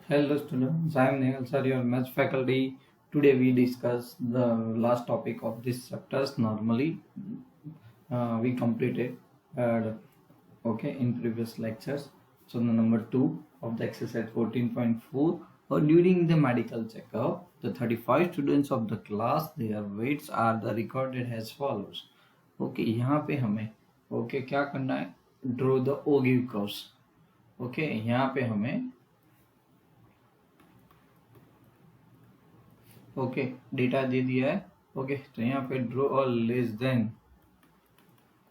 Hello students, I am Nehal sir, your maths faculty. Today we discuss the last topic of this chapters. Normally we completed in previous lectures. So the number 2 of the exercise 14.4, or during the medical checkup, the 35 students of the class, their weights are the recorded as follows. Okay, यहाँ पे हमें क्या करना है, draw the ओगिव curves. यहाँ पे हमें data दे दिया है. तो यहाँ पे ड्रॉ और लेस देन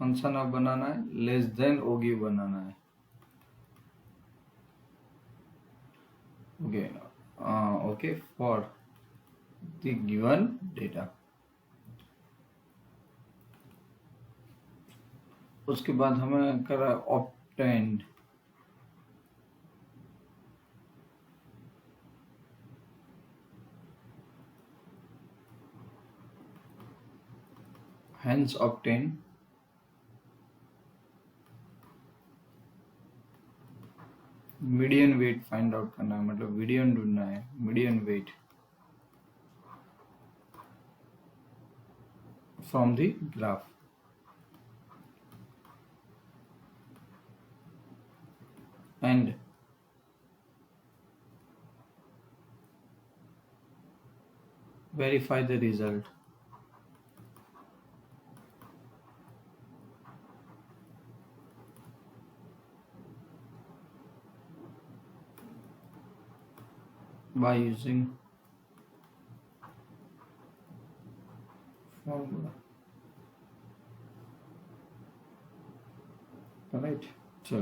कौन सा ना बनाना है, लेस देन ओगिव बनाना है. For the given data. उसके बाद हमें करा obtained. hence obtain median weight find out करना है, मतलब मीडियन ढूंढना है, median weight from the graph. And verify the result. By using formula. Right. चलो,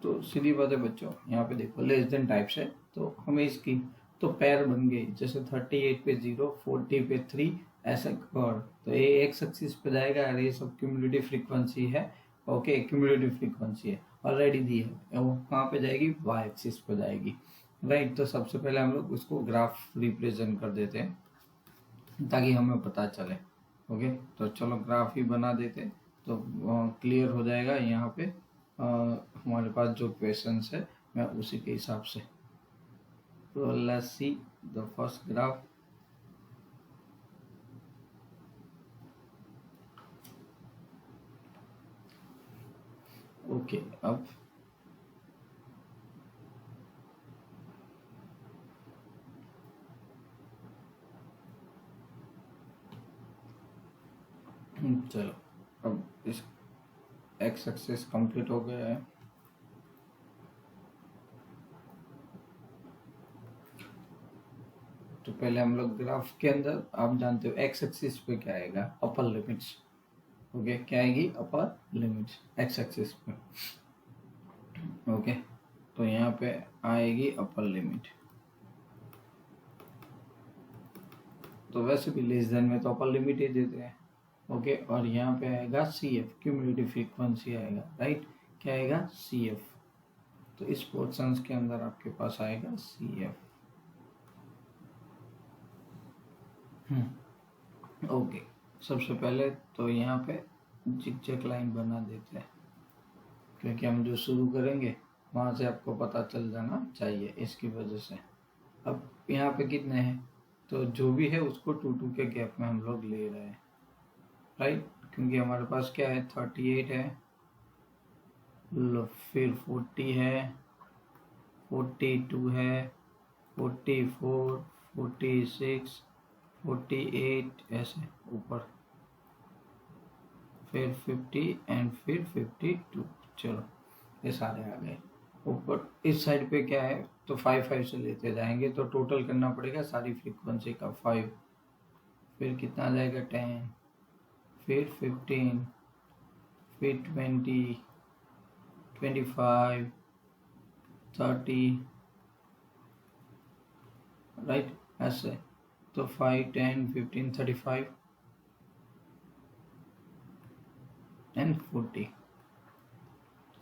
तो सीधी बात है बच्चों, यहाँ पे देखो लेस देन टाइप्स है, तो हमें इसकी तो पैर बन गई. जैसे 38 पे 0, 40 पे 3, ऐसा और तो ये एक्स एक्सिस पे जाएगा. और ये सब क्यूमुलेटिव फ्रीक्वेंसी है. क्यूमुलेटिव फ्रीक्वेंसी है, ऑलरेडी दी है. वो कहाँ पे जाएगी, वाई एक्सिस पे जाएगी. राइट. तो सबसे पहले हम लोग उसको ग्राफ रिप्रेजेंट कर देते हैं ताकि हमें पता चले. तो चलो ग्राफ ही बना देते, तो क्लियर हो जाएगा. यहाँ पे हमारे पास जो क्वेश्चंस है मैं उसी के हिसाब से. तो let's see the first graph. अब चलो, अब इस एक्स एक्सिस कंप्लीट हो गया है. तो पहले हम लोग ग्राफ के अंदर, आप जानते हो एक्स एक्सिस पे क्या आएगा, अपर लिमिट्स. क्या आएगी, अपर लिमिट्स एक्स एक्सिस पे. तो यहाँ पे आएगी अपर लिमिट. तो वैसे भी लेस देन में तो अपर लिमिट ही देते हैं. और यहाँ पे आएगा सी एफ, क्यूमुलेटिव फ्रीक्वेंसी आएगा. राइट. क्या आएगा, सी एफ. तो इस पोर्शन के अंदर आपके पास आएगा सी एफ. सबसे पहले तो यहाँ पे जिगजैग लाइन बना देते हैं, क्योंकि हम जो शुरू करेंगे वहाँ से आपको पता चल जाना चाहिए, इसकी वजह से. अब यहाँ पे कितने हैं, तो जो भी है उसको 2-2 के गैप में हम लोग ले रहे हैं. राइट. क्योंकि हमारे पास क्या है, 38 है, फिर 40 है, 42 है, 44, 46, 48, ऐसे ऊपर, फिर 50 एंड फिर 52. चलो, ये सारे आ गए ऊपर. इस साइड पे क्या है, तो 5 से लेते जाएंगे, तो टोटल करना पड़ेगा सारी फ्रीक्वेंसी का 5. फिर कितना आ जाएगा, 10, फिर 15, फिर 20, 25, 30. राइट. ऐसे तो 5, 10, 15, 35 एंड 40.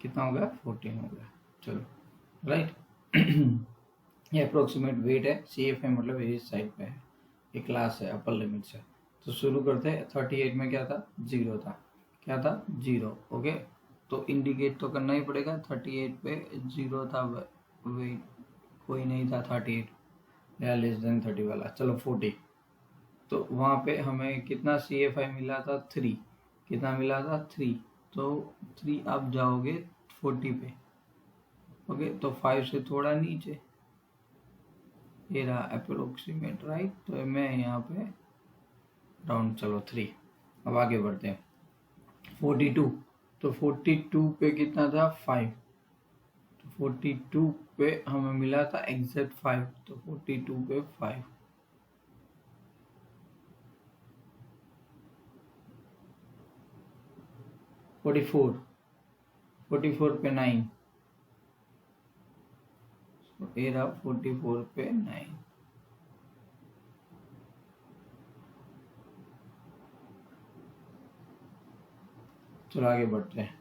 कितना हो गया, 14 हो गया. चलो, राइट. ये अप्रोक्सीमेट वेट है, सी एफ है, मतलब इस साइड पे है, ये क्लास है, अपर लिमिट से. तो शुरू करते हैं. 38 में क्या था, 0 था. क्या था, 0. तो इंडिकेट तो करना ही पड़ेगा. 38 पे 0 था वेट. कोई नहीं था 38 या लेस देन 30 वाला, चलो 40। तो वहाँ पे हमें कितना CFI मिला था 3, कितना मिला था 3, तो 3 आप जाओगे 40 पे, ओके, तो 5 से थोड़ा नीचे ये रहा अप्रोक्सीमेट, राइट। तो मैं यहाँ पे राउंड, चलो 3। अब आगे बढ़ते हैं 42, तो 42 पे कितना था 5, तो 42 पे हमें मिला था एग्जैक्ट 5, तो 42 पे 5, 44, 44 पे 9, तो ये रहा 44 पे 9। चलो आगे बढ़ते हैं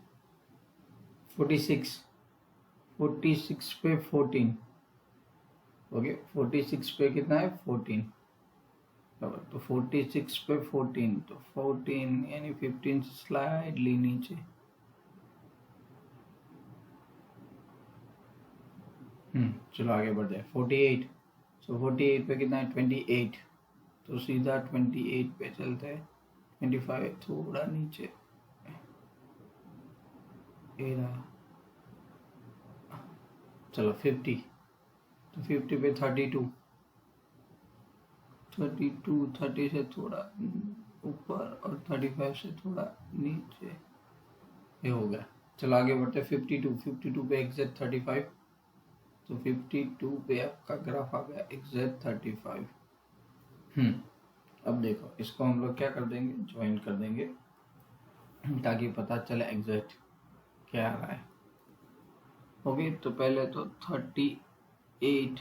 46, 46 पे 14, ओके, 46 पे कितना है 14, तो 46 पे 14, तो 14 यानी 15 से स्लाइडली नीचे। चलो आगे बढ़ते हैं 48, सो 48 पे कितना है 28, तो सीधा 28 पे चलते हैं, 25 थोड़ा नीचे ये रहा। चलो 50, तो 50 पे 32, 32 30 से थोड़ा ऊपर और 35 से थोड़ा नीचे, ये हो गया। चलो आगे बढ़ते हैं 52, 52 पे एग्जैक्ट 35, तो 52 पे आपका ग्राफ आ गया एग्जैक्ट 35। अब देखो इसको हम लोग क्या कर देंगे, ज्वाइन कर देंगे ताकि पता चले एग्जैक्ट क्या आ रहा है। ओके, तो पहले तो 38,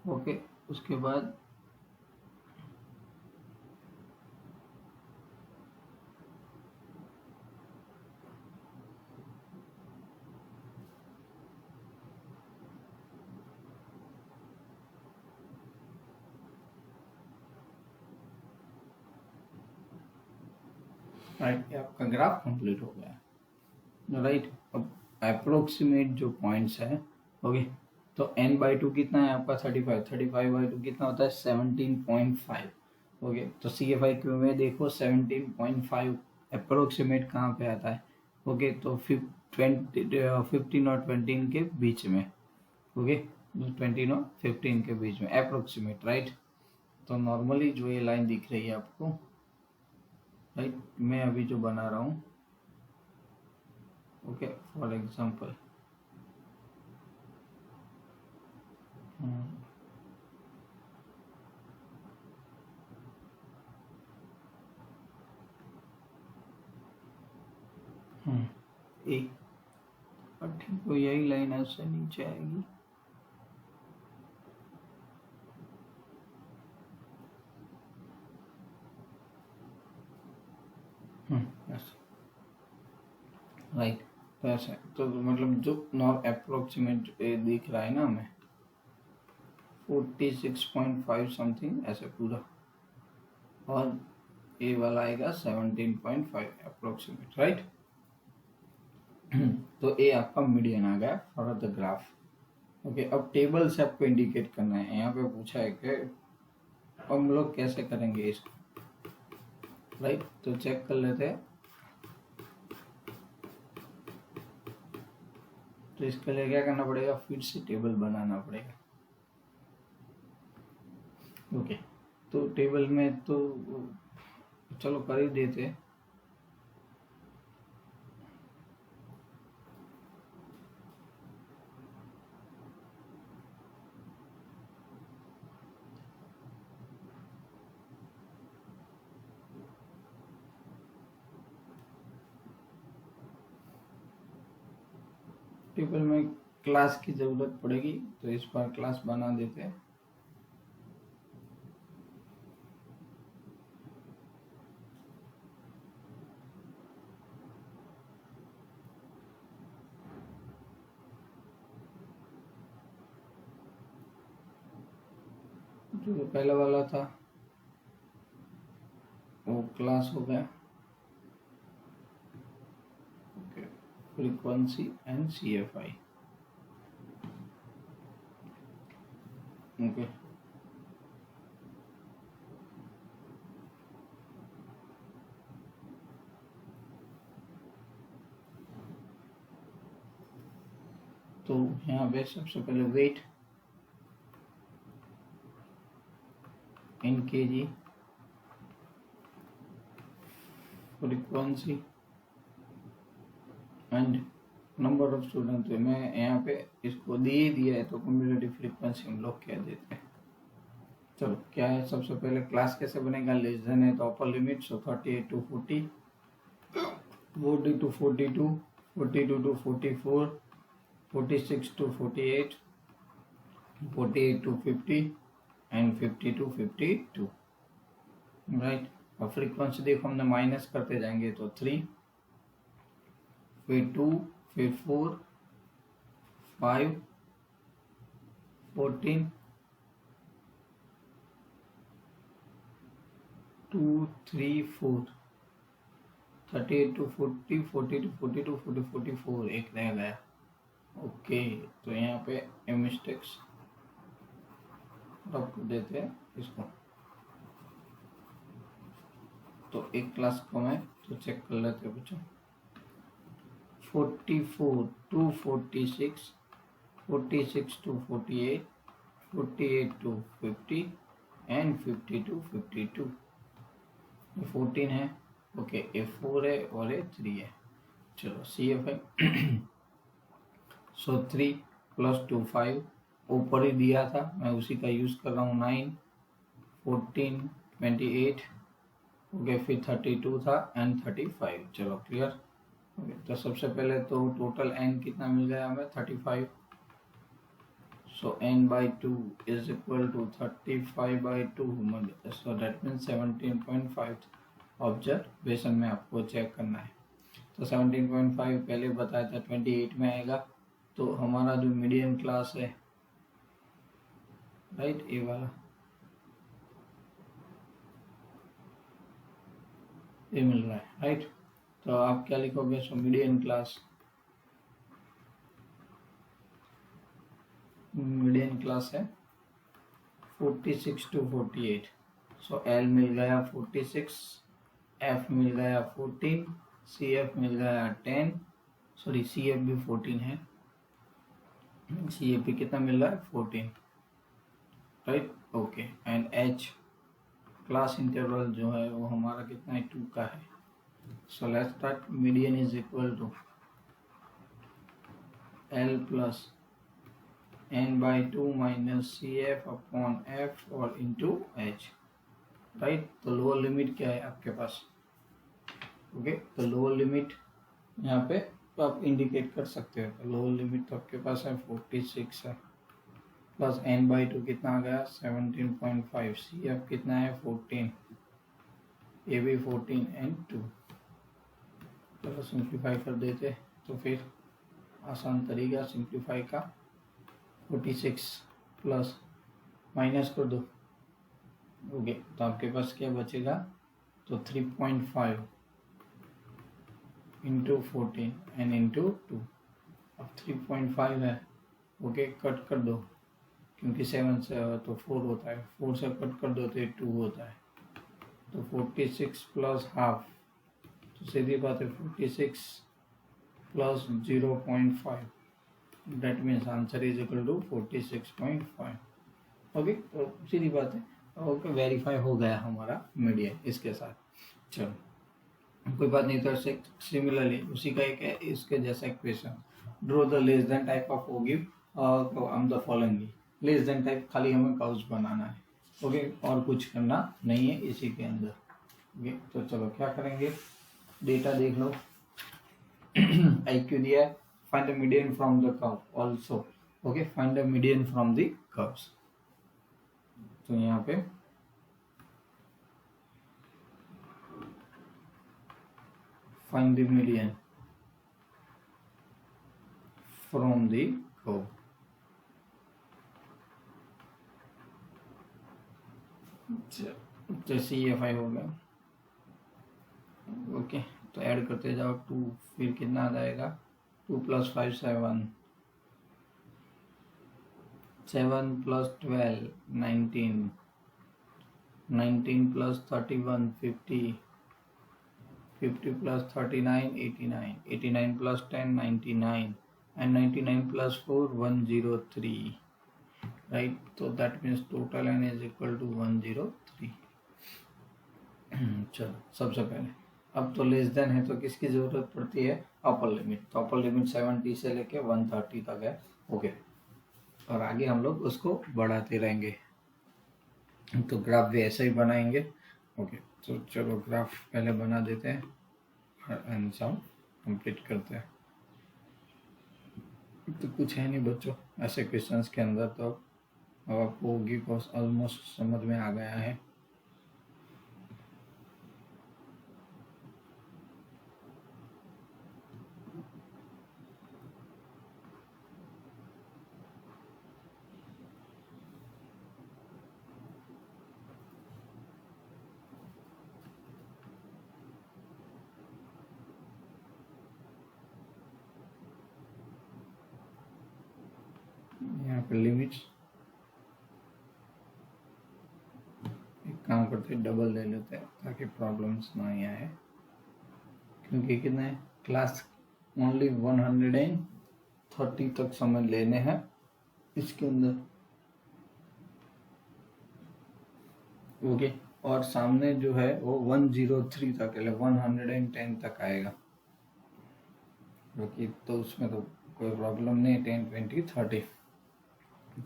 ओके, उसके बाद राइट, आपका ग्राफ कंप्लीट हो गया, राइट। अब अप्रोक्सीमेट जो पॉइंट्स है, ओके, तो n/2 कितना है आपका 35, 35/2 कितना होता है 17.5, ओके, तो CFI में देखो 17.5 अप्रोक्सीमेट कहाँ पे आता है, ओके, तो 15 और 20 के बीच में, ओके, 20 और 15 के बीच में अप्रोक्सीमेट, राइट। तो नॉर्मली जो ये लाइन दिख रही है आपको, राइट, मैं अभी जो बना रहा हूँ, ओके, फॉर एग्जाम्पल एक, और ठीक हो, यही लाइन ऐसे नीचे आएगी, ऐसे, राइट। तो ऐसे, तो मतलब जो नॉर अप्रोक्सीमेट दिख रहा है ना हमें 46.5 समथिंग ऐसे पूरा, और ये वाला आएगा 17.5 अप्रोक्सीमेट, राइट। तो ये आपका मीडियन आ गया फॉर द ग्राफ, ओके। अब टेबल से आपको इंडिकेट करना है, यहाँ पे पूछा है कि हम लोग कैसे करेंगे इसको, राइट। तो चेक कर लेते हैं, तो इसके लिए क्या करना पड़ेगा, फिर से टेबल बनाना पड़ेगा, ओके। तो टेबल में तो चलो कर ही देते हैं, टेबल में क्लास की जरूरत पड़ेगी, तो इस बार क्लास बना देते हैं, जो पहला वाला था वो क्लास हो गया, okay, frequency and CFI, okay तो यहाँ पे सबसे पहले weight in KG, frequency and number of student. तो मैं यहाँ पे इसको दिए दिया है तो कम्यूलेटिव फ्रीक्वेंसी हम लोग कह देते हैं। चलो क्या है, सबसे पहले क्लास कैसे बनेगा, लेस देन है तो upper limit, so 38 to 40, 40 to 42, 42 to 44, 46 to 48, 48 to 50 and 50 to 52, right. और फ्रीक्वेंसी देखो हमने माइनस करते जाएंगे तो 3, फिर 2, फिर 4, 5, 14, 2, 3, 4, 38 to 40, 40 to 42, 40, 44 एक रह गया। ओके तो यहाँ पे मिस्टेक्स रख देते हैं इसको। तो एक क्लास को मैं तो चेक कर लेते हैं बच्चों। 44 to 46, 46 to 48, 48 to 50 and 50 to 52। 14 है, ओके ये 4 है और ये 3 है। चलो सी एफ है सो 3 + 2 5, ऊपर ही दिया था मैं उसी का यूज कर रहा हूँ। 9, 14, 28, ओके फिर 32 था एंड 35। चलो क्लियर। ओके तो सबसे पहले तो टोटल n कितना मिल गया हमें 35, so n/2 is equal to 35/2, so that means 17.5। Observation में आपको चेक करना है तो 17.5 पहले बताया था 28 में आएगा। तो हमारा जो मीडियम क्लास है, राइट, ये वाला ये मिल रहा है, राइट। तो आप क्या लिखोगे, सो मीडियम क्लास है 46 to 48, सो L मिल गया 46, F मिल गया 14, CF मिल गया 10, सॉरी CF भी 14 है, CF भी कितना मिल रहा है 14, right. Okay and H class interval जो है वो हमारा कितना है 2 का है। So let's start. Median is equal to L + n/2 - CF/F और इंटू H, राइट। तो लोअर लिमिट क्या है आपके पास, ओके तो लोअर लिमिट यहाँ पे तो आप इंडिकेट कर सकते हो। लोअर लिमिट तो आपके पास है 46 है, प्लस n/2 कितना आ गया 17.5, CF कितना है 14, ये भी 14 एंड 2। चलो सिंप्लीफाई कर देते तो फिर आसान तरीका सिंप्लीफाई का। 46 प्लस माइनस कर दो, ओके तो आपके पास क्या बचेगा, तो 3.5 इंटू 14 एंड इंटू 2। अब 3.5 है, ओके कट कर दो क्योंकि 7 से तो 4 होता है, 4 से कट कर दो तो 2 होता है। तो 46 प्लस हाफ, तो सीधी बात है 46 plus 0.5, that means answer is equal to 46.5। Okay तो सीधी बात है, ओके वेरीफाई हो गया हमारा मीडियन इसके साथ। चलो कोई बात नहीं। तो सिमिलरली उसी का एक है इसके जैसा equation, draw the less than type of ogive on the following. Less than type खाली हमें कर्व्स बनाना है, ओके और कुछ करना नहीं है इसी के अंदर। ओके तो चलो क्या करेंगे, डेटा देख लो। IQ दिया है, find the median from the curve also, okay find the median from the curves. तो यहाँ पे find the median from the curve। तो CFI हो गया, ओके तो ऐड करते जाओ 2, फिर कितना आ जाएगा 2 + 5 7, 7 plus 12 19, 19 plus 31 50, 50 plus 39 89, 89 plus 10 99, and 99 plus 4 103, right? So that means total n is equal to 103. चलो सबसे पहले अब तो लेस देन है तो किसकी जरूरत पड़ती है, अपर लिमिट। तो अपर लिमिट 70 से लेके 130 तक है, ओके। और आगे हम लोग उसको बढ़ाते रहेंगे, तो ग्राफ भी ऐसे ही बनाएंगे, ओके। तो चलो ग्राफ पहले बना देते हैं और आंसर कंप्लीट करते हैं। तो कुछ है नहीं बच्चों ऐसे क्वेश्चंस के अंदर, तो अब आपको होगी को ऑलमोस्ट समझ में आ गया है। यहाँ पे लिमिट्स एक काम करते हैं, डबल ले लेते हैं ताकि प्रॉब्लम्स ना ही आए, क्योंकि कितने क्लास ओनली 130 तक समय लेने हैं इसके अंदर, ओके। और सामने जो है वो 103 तक 110 तक आएगा, क्योंकि तो उसमें तो कोई प्रॉब्लम नहीं, 10 20 30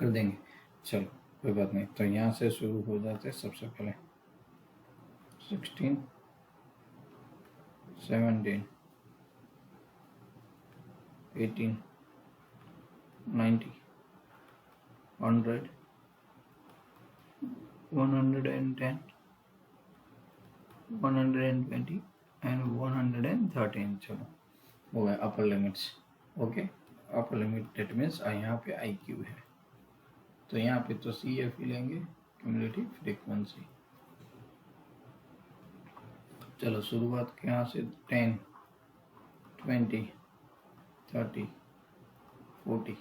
कर देंगे, चलो कोई बात नहीं। तो यहाँ से शुरू हो जाते हैं सबसे पहले 16 17 18 90 100 110 120 एंड 113। चलो वो है अपर limits, okay. Upper limit that means यहाँ पे आई क्यू है, तो यहाँ पे तो सी एफ ही लेंगे, क्यूमुलेटिव फ्रीक्वेंसी। चलो शुरुआत यहाँ से 10 20 30 40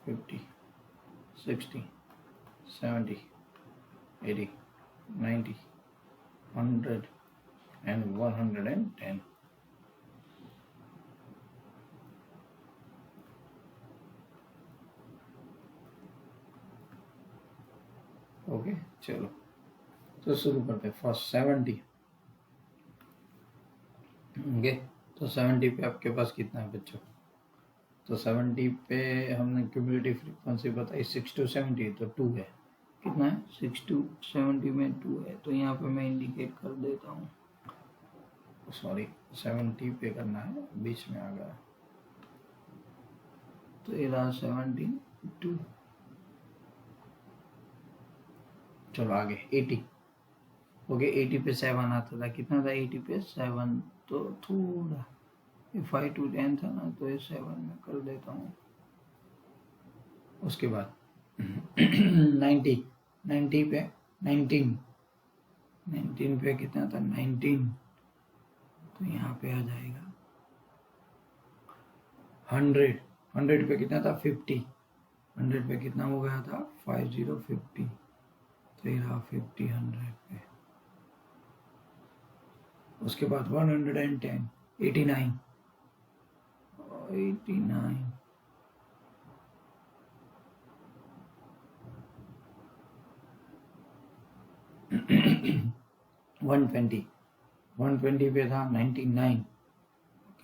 50 60 70 80 90 100 and 110। ओके चलो तो शुरू करते हैं फर्स्ट 70, ओके। तो 70 पे आपके पास कितना है बच्चों, तो 70 पे हमने क्यूमुलेटिव फ्रीक्वेंसी बताई 6 to 70, तो 2 है, कितना है 6 to 70 में 2 है, तो यहाँ पे मैं इंडिकेट कर देता हूँ, सॉरी 70 पे करना है, बीच में आ गया, तो ये रहा 17 2। चलो आगे 80, ओके। 80 पे 7 आता था, कितना था 80 पे 7, तो थोड़ा 5 to 10 था ना, तो ये 7 में कर देता हूँ। उसके बाद 90 90 पे 19 19 पे कितना था 19, तो यहाँ पे आ जाएगा 100 100 पे कितना था 50, 100 पे कितना हो गया था 50, तो ये रहा 50 100 पे। उसके बाद 110 89 89 120 120 पे था 99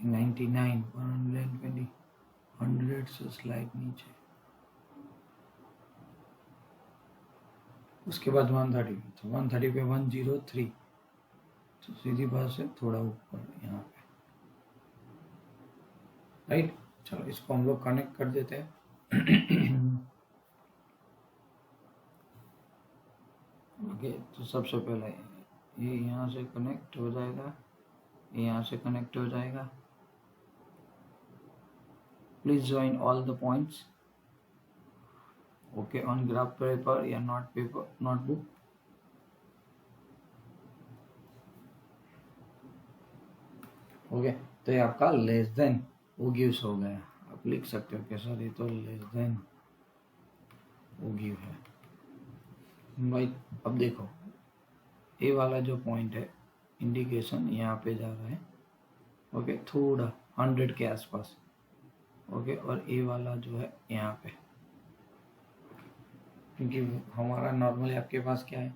99 120 100 से स्लाइड नीचे। उसके बाद 130, तो 130 पे 103, तो सीधी बात से थोड़ा ऊपर यहाँ पे, राइट। चलो इसको हम लोग कनेक्ट कर देते हैं। ओके तो सबसे पहले ये यहाँ से कनेक्ट हो जाएगा, ये यहाँ से कनेक्ट हो जाएगा। Please join all the points, okay, on graph paper या नोटबुक। ओके तो ये आपका लेस देन वो गिव्स हो गया, आप लिख सकते हो कि सर ये तो लेस देन वो गिव है भाई। अब देखो ए वाला जो पॉइंट है इंडिकेशन यहाँ पे जा रहा है, ओके, थोड़ा 100 के आसपास, ओके, और ए वाला जो है यहाँ पे, क्योंकि हमारा नॉर्मली आपके पास क्या है,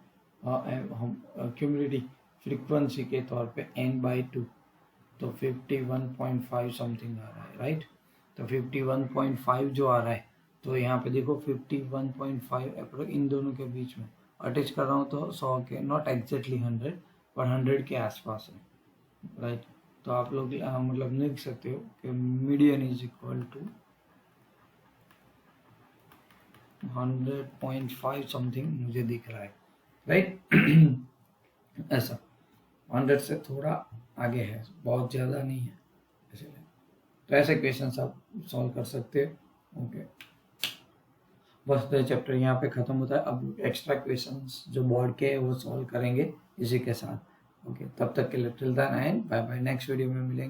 हम क्यूमुलेटिव फ्रीक्वेंसी के तौर पे n/2, तो 51.5 समथिंग आ रहा है, राइट। तो 51.5 जो आ रहा है, तो यहाँ पे देखो 51.5 अप्रोक्स इन दोनों के बीच में अटैच कर रहा हूँ, तो 100 के, नॉट एग्जैक्टली 100 पर 100 के आसपास है, राइट। तो आप लोग मतलब लिख सकते हो कि median is equal to 100.5 something मुझे दिख रहा है, राइट। ऐसा 100 से थोड़ा आगे है, बहुत ज़्यादा नहीं है, इसलिए तो ऐसे क्वेश्चंस आप सॉल्व कर सकते हो, ओके। बस तो चैप्टर यहाँ पे ख़त्म होता है। अब एक्स्ट्रा क्वेश्चंस जो बोर्ड के है वो सॉल्व करेंगे इसी के साथ, ओके। तब तक के लिए till then and bye bye, next video में मिलेंगे।